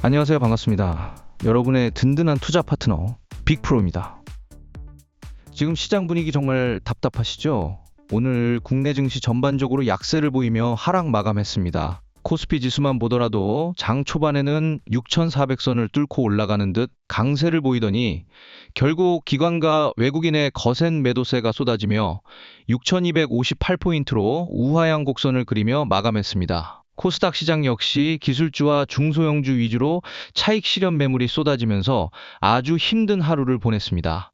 안녕하세요. 반갑습니다. 여러분의 든든한 투자 파트너 빅프로입니다. 지금 시장 분위기 정말 답답하시죠? 오늘 국내 증시 전반적으로 약세를 보이며 하락 마감했습니다. 코스피 지수만 보더라도 장 초반에는 6,400선을 뚫고 올라가는 듯 강세를 보이더니 결국 기관과 외국인의 거센 매도세가 쏟아지며 6,258포인트로 우하향 곡선을 그리며 마감했습니다. 코스닥 시장 역시 기술주와 중소형주 위주로 차익 실현 매물이 쏟아지면서 아주 힘든 하루를 보냈습니다.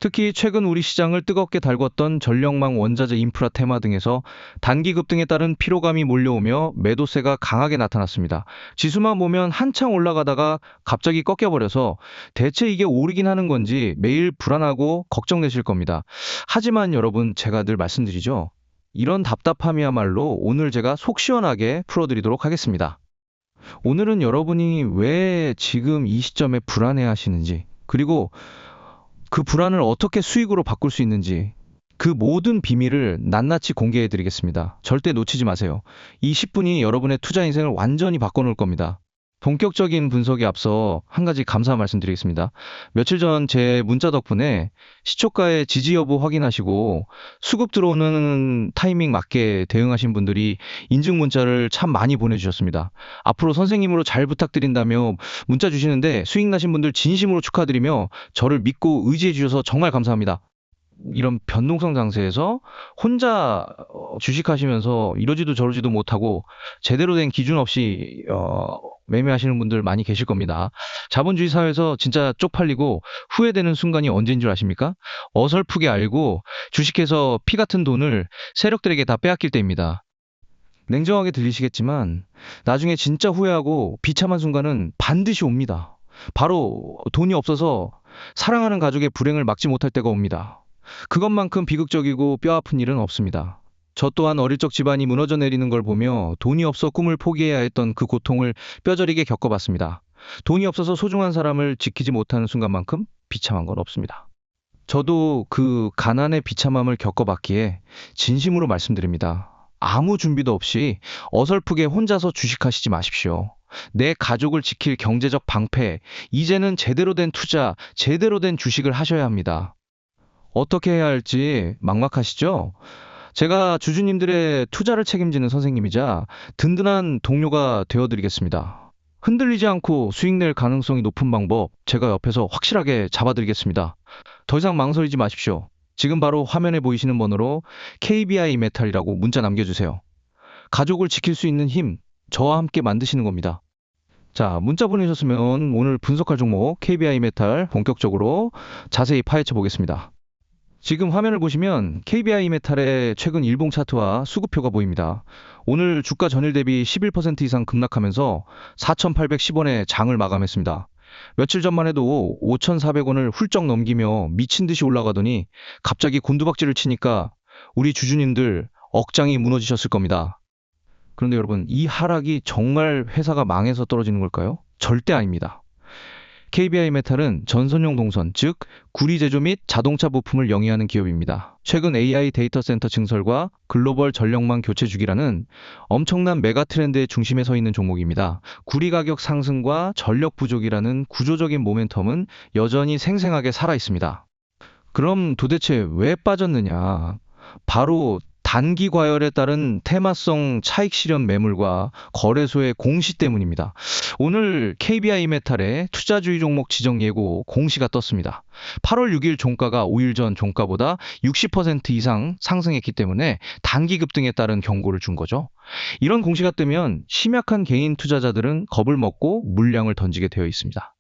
특히 최근 우리 시장을 뜨겁게 달궜던 전력망, 원자재, 인프라 테마 등에서 단기 급등에 따른 피로감이 몰려오며 매도세가 강하게 나타났습니다. 지수만 보면 한창 올라가다가 갑자기 꺾여버려서 대체 이게 오르긴 하는 건지 매일 불안하고 걱정되실 겁니다. 하지만 여러분, 제가 늘 말씀드리죠. 이런 답답함이야말로 오늘 제가 속 시원하게 풀어드리도록 하겠습니다. 오늘은 여러분이 왜 지금 이 시점에 불안해 하시는지, 그리고 그 불안을 어떻게 수익으로 바꿀 수 있는지, 그 모든 비밀을 낱낱이 공개해 드리겠습니다. 절대 놓치지 마세요. 이 10분이 여러분의 투자 인생을 완전히 바꿔놓을 겁니다. 본격적인 분석에 앞서 한 가지 감사 말씀드리겠습니다. 며칠 전 제 문자 덕분에 시초가의 지지 여부 확인하시고 수급 들어오는 타이밍 맞게 대응하신 분들이 인증 문자를 참 많이 보내주셨습니다. 앞으로 선생님으로 잘 부탁드린다며 문자 주시는데 수익 나신 분들 진심으로 축하드리며 저를 믿고 의지해 주셔서 정말 감사합니다. 이런 변동성 장세에서 혼자 주식하시면서 이러지도 저러지도 못하고 제대로 된 기준 없이 매매하시는 분들 많이 계실 겁니다. 자본주의 사회에서 진짜 쪽팔리고 후회되는 순간이 언제인 줄 아십니까? 어설프게 알고 주식해서 피 같은 돈을 세력들에게 다 빼앗길 때입니다. 냉정하게 들리시겠지만 나중에 진짜 후회하고 비참한 순간은 반드시 옵니다. 바로 돈이 없어서 사랑하는 가족의 불행을 막지 못할 때가 옵니다. 그것만큼 비극적이고 뼈아픈 일은 없습니다. 저 또한 어릴 적 집안이 무너져 내리는 걸 보며 돈이 없어 꿈을 포기해야 했던 그 고통을 뼈저리게 겪어봤습니다. 돈이 없어서 소중한 사람을 지키지 못하는 순간만큼 비참한 건 없습니다. 저도 그 가난의 비참함을 겪어봤기에 진심으로 말씀드립니다. 아무 준비도 없이 어설프게 혼자서 주식하시지 마십시오. 내 가족을 지킬 경제적 방패, 이제는 제대로 된 투자, 제대로 된 주식을 하셔야 합니다. 어떻게 해야 할지 막막하시죠? 제가 주주님들의 투자를 책임지는 선생님이자 든든한 동료가 되어드리겠습니다. 흔들리지 않고 수익 낼 가능성이 높은 방법 제가 옆에서 확실하게 잡아드리겠습니다. 더 이상 망설이지 마십시오. 지금 바로 화면에 보이시는 번호로 KBI 메탈이라고 문자 남겨주세요. 가족을 지킬 수 있는 힘, 저와 함께 만드시는 겁니다. 자, 문자 보내셨으면 오늘 분석할 종목 KBI 메탈 본격적으로 자세히 파헤쳐 보겠습니다. 지금 화면을 보시면 KBI 메탈의 최근 일봉 차트와 수급표가 보입니다. 오늘 주가 전일 대비 11% 이상 급락하면서 4,810원에 장을 마감했습니다. 며칠 전만 해도 5,400원을 훌쩍 넘기며 미친 듯이 올라가더니 갑자기 곤두박질을 치니까 우리 주주님들 억장이 무너지셨을 겁니다. 그런데 여러분, 이 하락이 정말 회사가 망해서 떨어지는 걸까요? 절대 아닙니다. KBI 메탈은 전선용 동선, 즉 구리 제조 및 자동차 부품을 영위하는 기업입니다. 최근 AI 데이터 센터 증설과 글로벌 전력망 교체 주기라는 엄청난 메가 트렌드의 중심에 서 있는 종목입니다. 구리 가격 상승과 전력 부족이라는 구조적인 모멘텀은 여전히 생생하게 살아 있습니다. 그럼 도대체 왜 빠졌느냐? 바로 단기 과열에 따른 테마성 차익 실현 매물과 거래소의 공시 때문입니다. 오늘 KBI 메탈의 투자주의 종목 지정 예고 공시가 떴습니다. 8월 6일 종가가 5일 전 종가보다 60% 이상 상승했기 때문에 단기 급등에 따른 경고를 준 거죠. 이런 공시가 뜨면 심약한 개인 투자자들은 겁을 먹고 물량을 던지게 되어 있습니다.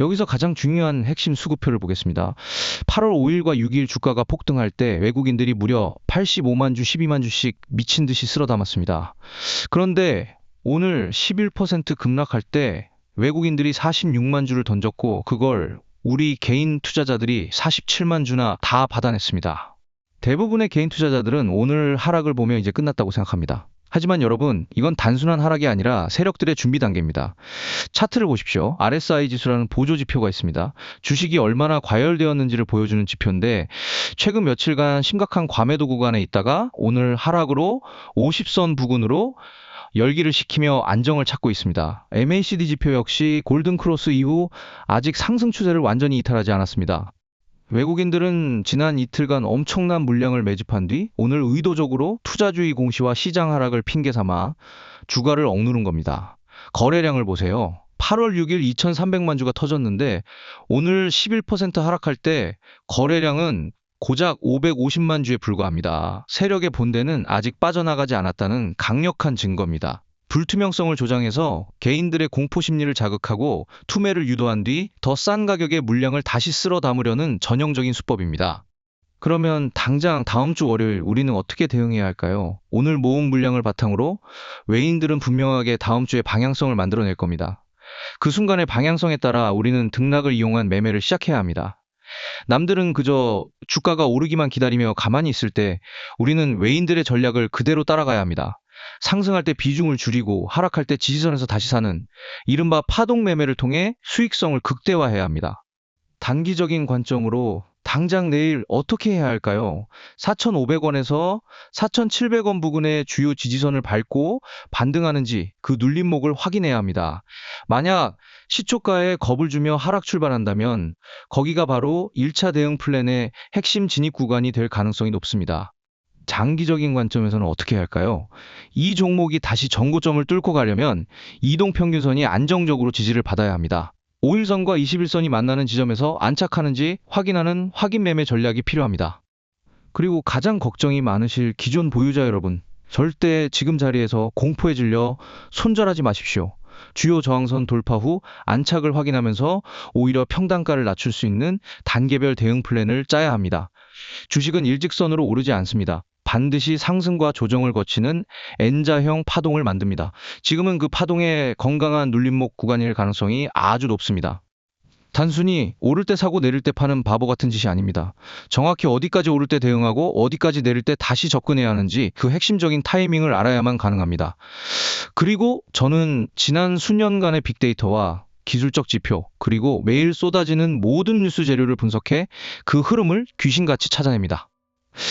여기서 가장 중요한 핵심 수급표를 보겠습니다. 8월 5일과 6일 주가가 폭등할 때 외국인들이 무려 85만 주, 12만 주씩 미친 듯이 쓸어 담았습니다. 그런데 오늘 11% 급락할 때 외국인들이 46만 주를 던졌고 그걸 우리 개인 투자자들이 47만 주나 다 받아냈습니다. 대부분의 개인 투자자들은 오늘 하락을 보며 이제 끝났다고 생각합니다. 하지만 여러분, 이건 단순한 하락이 아니라 세력들의 준비 단계입니다. 차트를 보십시오. RSI 지수라는 보조 지표가 있습니다. 주식이 얼마나 과열되었는지를 보여주는 지표인데 최근 며칠간 심각한 과매도 구간에 있다가 오늘 하락으로 50선 부근으로 열기를 식히며 안정을 찾고 있습니다. MACD 지표 역시 골든 크로스 이후 아직 상승 추세를 완전히 이탈하지 않았습니다. 외국인들은 지난 이틀간 엄청난 물량을 매집한 뒤 오늘 의도적으로 투자주의 공시와 시장 하락을 핑계 삼아 주가를 억누른 겁니다. 거래량을 보세요. 8월 6일 2,300만 주가 터졌는데 오늘 11% 하락할 때 거래량은 고작 550만 주에 불과합니다. 세력의 본대는 아직 빠져나가지 않았다는 강력한 증거입니다. 불투명성을 조장해서 개인들의 공포 심리를 자극하고 투매를 유도한 뒤 더 싼 가격의 물량을 다시 쓸어 담으려는 전형적인 수법입니다. 그러면 당장 다음 주 월요일 우리는 어떻게 대응해야 할까요? 오늘 모은 물량을 바탕으로 외인들은 분명하게 다음 주에 방향성을 만들어낼 겁니다. 그 순간의 방향성에 따라 우리는 등락을 이용한 매매를 시작해야 합니다. 남들은 그저 주가가 오르기만 기다리며 가만히 있을 때 우리는 외인들의 전략을 그대로 따라가야 합니다. 상승할 때 비중을 줄이고 하락할 때 지지선에서 다시 사는 이른바 파동 매매를 통해 수익성을 극대화해야 합니다. 단기적인 관점으로 당장 내일 어떻게 해야 할까요? 4,500원에서 4,700원 부근의 주요 지지선을 밟고 반등하는지 그 눌림목을 확인해야 합니다. 만약 시초가에 겁을 주며 하락 출발한다면 거기가 바로 1차 대응 플랜의 핵심 진입 구간이 될 가능성이 높습니다. 장기적인 관점에서는 어떻게 해야 할까요? 이 종목이 다시 전고점을 뚫고 가려면 이동평균선이 안정적으로 지지를 받아야 합니다. 5일선과 21선이 만나는 지점에서 안착하는지 확인하는 확인 매매 전략이 필요합니다. 그리고 가장 걱정이 많으실 기존 보유자 여러분, 절대 지금 자리에서 공포에 질려 손절하지 마십시오. 주요 저항선 돌파 후 안착을 확인하면서 오히려 평단가를 낮출 수 있는 단계별 대응 플랜을 짜야 합니다. 주식은 일직선으로 오르지 않습니다. 반드시 상승과 조정을 거치는 N자형 파동을 만듭니다. 지금은 그 파동의 건강한 눌림목 구간일 가능성이 아주 높습니다. 단순히 오를 때 사고 내릴 때 파는 바보 같은 짓이 아닙니다. 정확히 어디까지 오를 때 대응하고 어디까지 내릴 때 다시 접근해야 하는지 그 핵심적인 타이밍을 알아야만 가능합니다. 그리고 저는 지난 수년간의 빅데이터와 기술적 지표, 그리고 매일 쏟아지는 모든 뉴스 재료를 분석해 그 흐름을 귀신같이 찾아냅니다.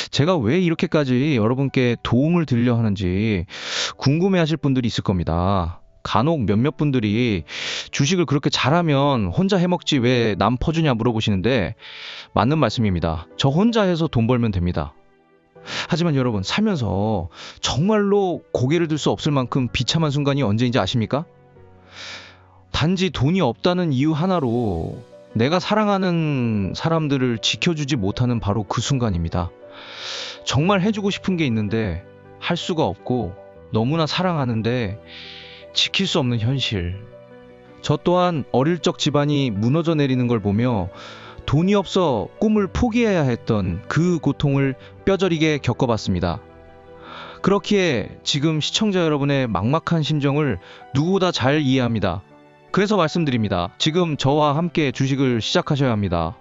제가 왜 이렇게까지 여러분께 도움을 드리려 하는지 궁금해하실 분들이 있을 겁니다. 간혹 몇몇 분들이 주식을 그렇게 잘하면 혼자 해먹지 왜 남 퍼주냐 물어보시는데 맞는 말씀입니다. 저 혼자 해서 돈 벌면 됩니다. 하지만 여러분, 살면서 정말로 고개를 들 수 없을 만큼 비참한 순간이 언제인지 아십니까? 단지 돈이 없다는 이유 하나로 내가 사랑하는 사람들을 지켜주지 못하는 바로 그 순간입니다. 정말 해주고 싶은 게 있는데 할 수가 없고 너무나 사랑하는데 지킬 수 없는 현실. 저 또한 어릴 적 집안이 무너져 내리는 걸 보며 돈이 없어 꿈을 포기해야 했던 그 고통을 뼈저리게 겪어봤습니다. 그렇기에 지금 시청자 여러분의 막막한 심정을 누구보다 잘 이해합니다. 그래서 말씀드립니다. 지금 저와 함께 주식을 시작하셔야 합니다.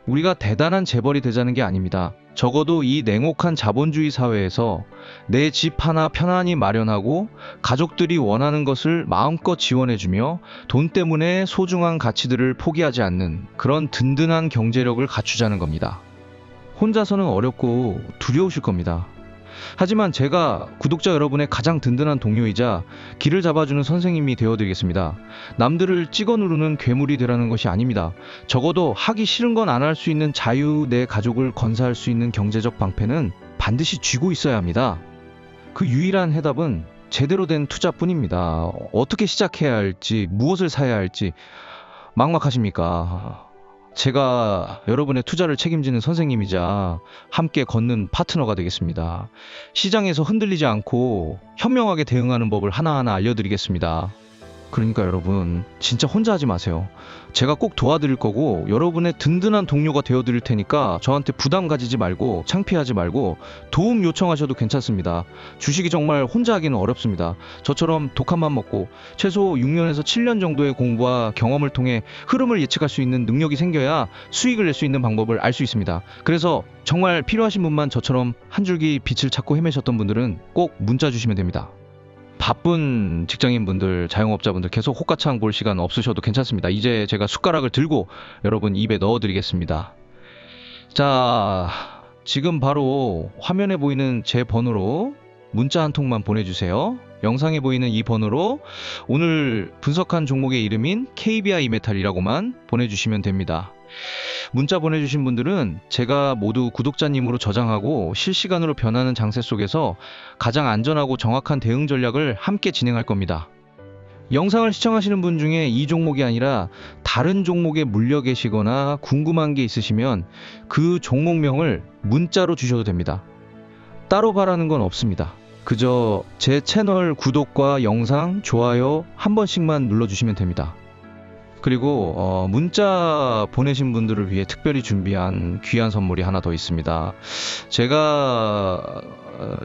우리가 대단한 재벌이 되자는 게 아닙니다. 적어도 이 냉혹한 자본주의 사회에서 내 집 하나 편안히 마련하고 가족들이 원하는 것을 마음껏 지원해주며 돈 때문에 소중한 가치들을 포기하지 않는 그런 든든한 경제력을 갖추자는 겁니다. 혼자서는 어렵고 두려우실 겁니다. 하지만 제가 구독자 여러분의 가장 든든한 동료이자 길을 잡아주는 선생님이 되어드리겠습니다. 남들을 찍어 누르는 괴물이 되라는 것이 아닙니다. 적어도 하기 싫은 건 안 할 수 있는 자유, 내 가족을 건사할 수 있는 경제적 방패는 반드시 쥐고 있어야 합니다. 그 유일한 해답은 제대로 된 투자뿐입니다. 어떻게 시작해야 할지, 무엇을 사야 할지 막막하십니까? 제가 여러분의 투자를 책임지는 선생님이자 함께 걷는 파트너가 되겠습니다. 시장에서 흔들리지 않고 현명하게 대응하는 법을 하나하나 알려드리겠습니다. 그러니까 여러분, 진짜 혼자 하지 마세요. 제가 꼭 도와드릴 거고 여러분의 든든한 동료가 되어드릴 테니까 저한테 부담 가지지 말고 창피하지 말고 도움 요청하셔도 괜찮습니다. 주식이 정말 혼자 하기는 어렵습니다. 저처럼 독한 맘 먹고 최소 6년에서 7년 정도의 공부와 경험을 통해 흐름을 예측할 수 있는 능력이 생겨야 수익을 낼 수 있는 방법을 알 수 있습니다. 그래서 정말 필요하신 분만 저처럼 한 줄기 빛을 찾고 헤매셨던 분들은 꼭 문자 주시면 됩니다. 바쁜 직장인분들, 자영업자분들 계속 호가창 볼 시간 없으셔도 괜찮습니다. 이제 제가 숟가락을 들고 여러분 입에 넣어드리겠습니다. 자, 지금 바로 화면에 보이는 제 번호로 문자 한 통만 보내주세요. 영상에 보이는 이 번호로 오늘 분석한 종목의 이름인 KBI 메탈이라고만 보내주시면 됩니다. 문자 보내주신 분들은 제가 모두 구독자님으로 저장하고 실시간으로 변하는 장세 속에서 가장 안전하고 정확한 대응 전략을 함께 진행할 겁니다. 영상을 시청하시는 분 중에 이 종목이 아니라 다른 종목에 물려 계시거나 궁금한 게 있으시면 그 종목명을 문자로 주셔도 됩니다. 따로 바라는 건 없습니다. 그저 제 채널 구독과 영상, 좋아요 한 번씩만 눌러주시면 됩니다. 그리고 문자 보내신 분들을 위해 특별히 준비한 귀한 선물이 하나 더 있습니다. 제가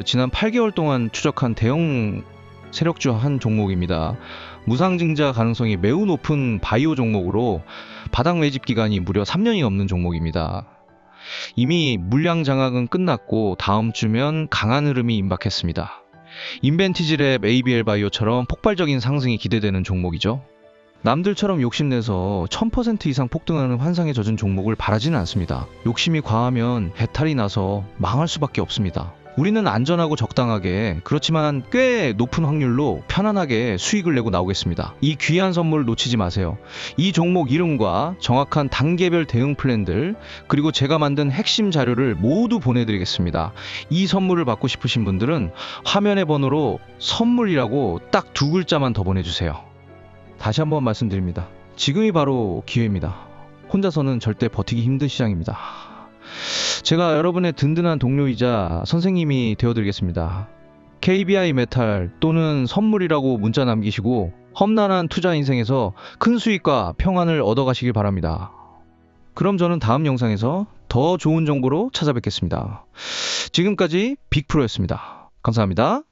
지난 8개월 동안 추적한 대형 세력주 한 종목입니다. 무상증자 가능성이 매우 높은 바이오 종목으로 바닥 매집 기간이 무려 3년이 넘는 종목입니다. 이미 물량 장악은 끝났고 다음 주면 강한 흐름이 임박했습니다. 인벤티지랩 ABL 바이오처럼 폭발적인 상승이 기대되는 종목이죠. 남들처럼 욕심내서 1000% 이상 폭등하는 환상에 젖은 종목을 바라지는 않습니다. 욕심이 과하면 해탈이 나서 망할 수밖에 없습니다. 우리는 안전하고 적당하게, 그렇지만 꽤 높은 확률로 편안하게 수익을 내고 나오겠습니다. 이 귀한 선물 놓치지 마세요. 이 종목 이름과 정확한 단계별 대응 플랜들, 그리고 제가 만든 핵심 자료를 모두 보내드리겠습니다. 이 선물을 받고 싶으신 분들은 화면의 번호로 선물이라고 딱 2글자만 더 보내주세요. 다시 한번 말씀드립니다. 지금이 바로 기회입니다. 혼자서는 절대 버티기 힘든 시장입니다. 제가 여러분의 든든한 동료이자 선생님이 되어드리겠습니다. KBI 메탈 또는 선물이라고 문자 남기시고 험난한 투자 인생에서 큰 수익과 평안을 얻어가시길 바랍니다. 그럼 저는 다음 영상에서 더 좋은 정보로 찾아뵙겠습니다. 지금까지 빅프로였습니다. 감사합니다.